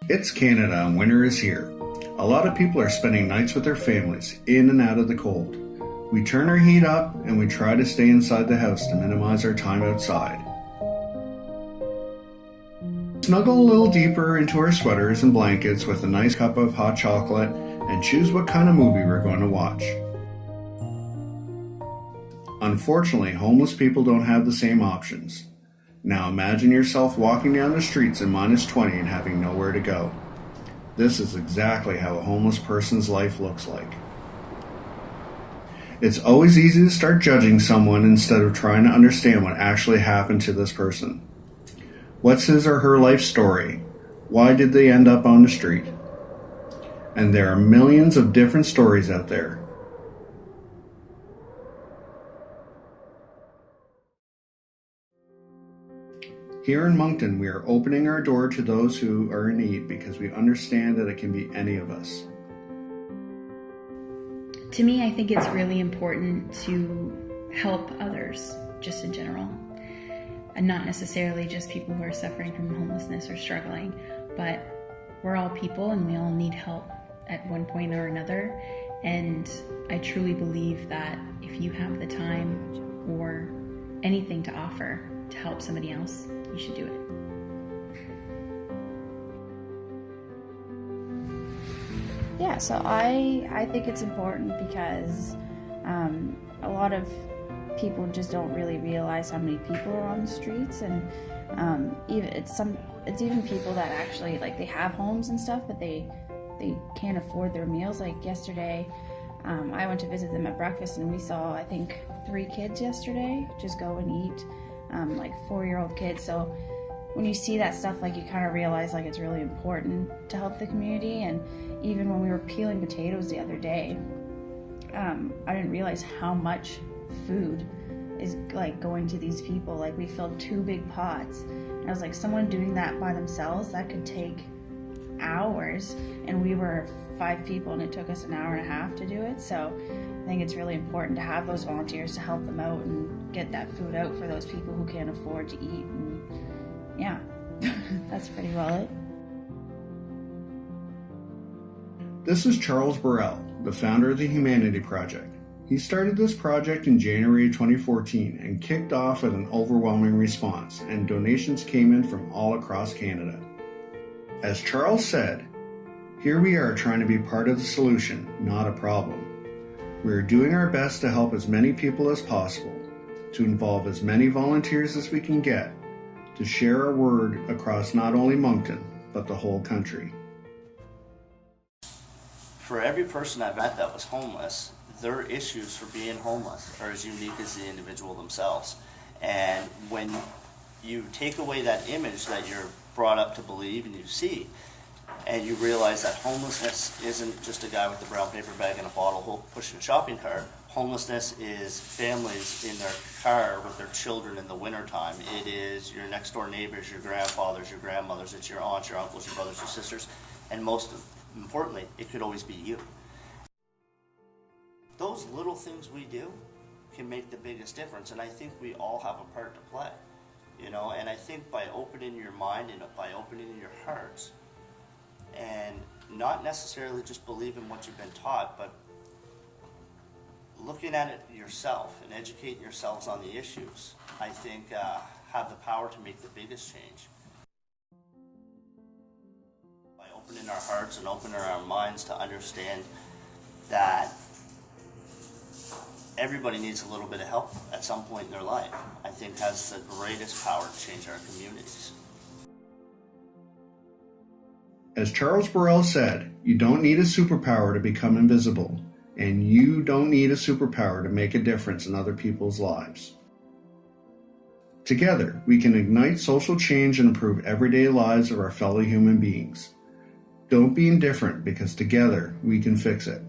It's Canada and winter is here. A lot of people are spending nights with their families, in and out of the cold. We turn our heat up and we try to stay inside the house to minimize our time outside. Snuggle a little deeper into our sweaters and blankets with a nice cup of hot chocolate and choose what kind of movie we're going to watch. Unfortunately, homeless people don't have the same options. Now imagine yourself walking down the streets in -20 and having nowhere to go. This is exactly how a homeless person's life looks like. It's always easy to start judging someone instead of trying to understand what actually happened to this person. What's his or her life story? Why did they end up on the street? And there are millions of different stories out there. Here in Moncton, we are opening our door to those who are in need because we understand that it can be any of us. To me, I think it's really important to help others, just in general. And not necessarily just people who are suffering from homelessness or struggling, but we're all people and we all need help at one point or another. And I truly believe that if you have the time or anything to offer to help somebody else, you should do it. Yeah, so I think it's important because a lot of people just don't really realize how many people are on the streets, and it's even people that actually, like, they have homes and stuff, but they can't afford their meals. Like yesterday, I went to visit them at breakfast and we saw, I think, 3 kids yesterday just go and eat, like 4-year-old kids. So when you see that stuff, like, you kind of realize, like, it's really important to help the community. And even when we were peeling potatoes the other day, I didn't realize how much food is, like, going to these people. Like, we filled 2 big pots, and I was like, someone doing that by themselves, that could take hours, and we were 5 people and it took us an hour and a half to do it. So I think it's really important to have those volunteers to help them out and get that food out for those people who can't afford to eat. And yeah, that's pretty well it. This is Charles Burrell, the founder of the Humanity Project. He started this project in January 2014 and kicked off with an overwhelming response, and donations came in from all across Canada. As Charles said, here we are trying to be part of the solution, not a problem. We are doing our best to help as many people as possible, to involve as many volunteers as we can get, to share our word across not only Moncton, but the whole country. For every person I've met that was homeless, their issues for being homeless are as unique as the individual themselves. And when you take away that image that you're brought up to believe and you see, and you realize that homelessness isn't just a guy with a brown paper bag and a bottle pushing a shopping cart. Homelessness is families in their car with their children in the wintertime. It is your next door neighbors, your grandfathers, your grandmothers, it's your aunts, your uncles, your brothers, your sisters, and most importantly, it could always be you. Those little things we do can make the biggest difference, and I think we all have a part to play, you know. And I think by opening your mind and by opening your hearts, and not necessarily just believing what you've been taught, but looking at it yourself and educating yourselves on the issues, I think have the power to make the biggest change. By opening our hearts and opening our minds to understand that everybody needs a little bit of help at some point in their life, I think has the greatest power to change our communities. As Charles Burrell said, you don't need a superpower to become invisible, and you don't need a superpower to make a difference in other people's lives. Together, we can ignite social change and improve everyday lives of our fellow human beings. Don't be indifferent, because together we can fix it.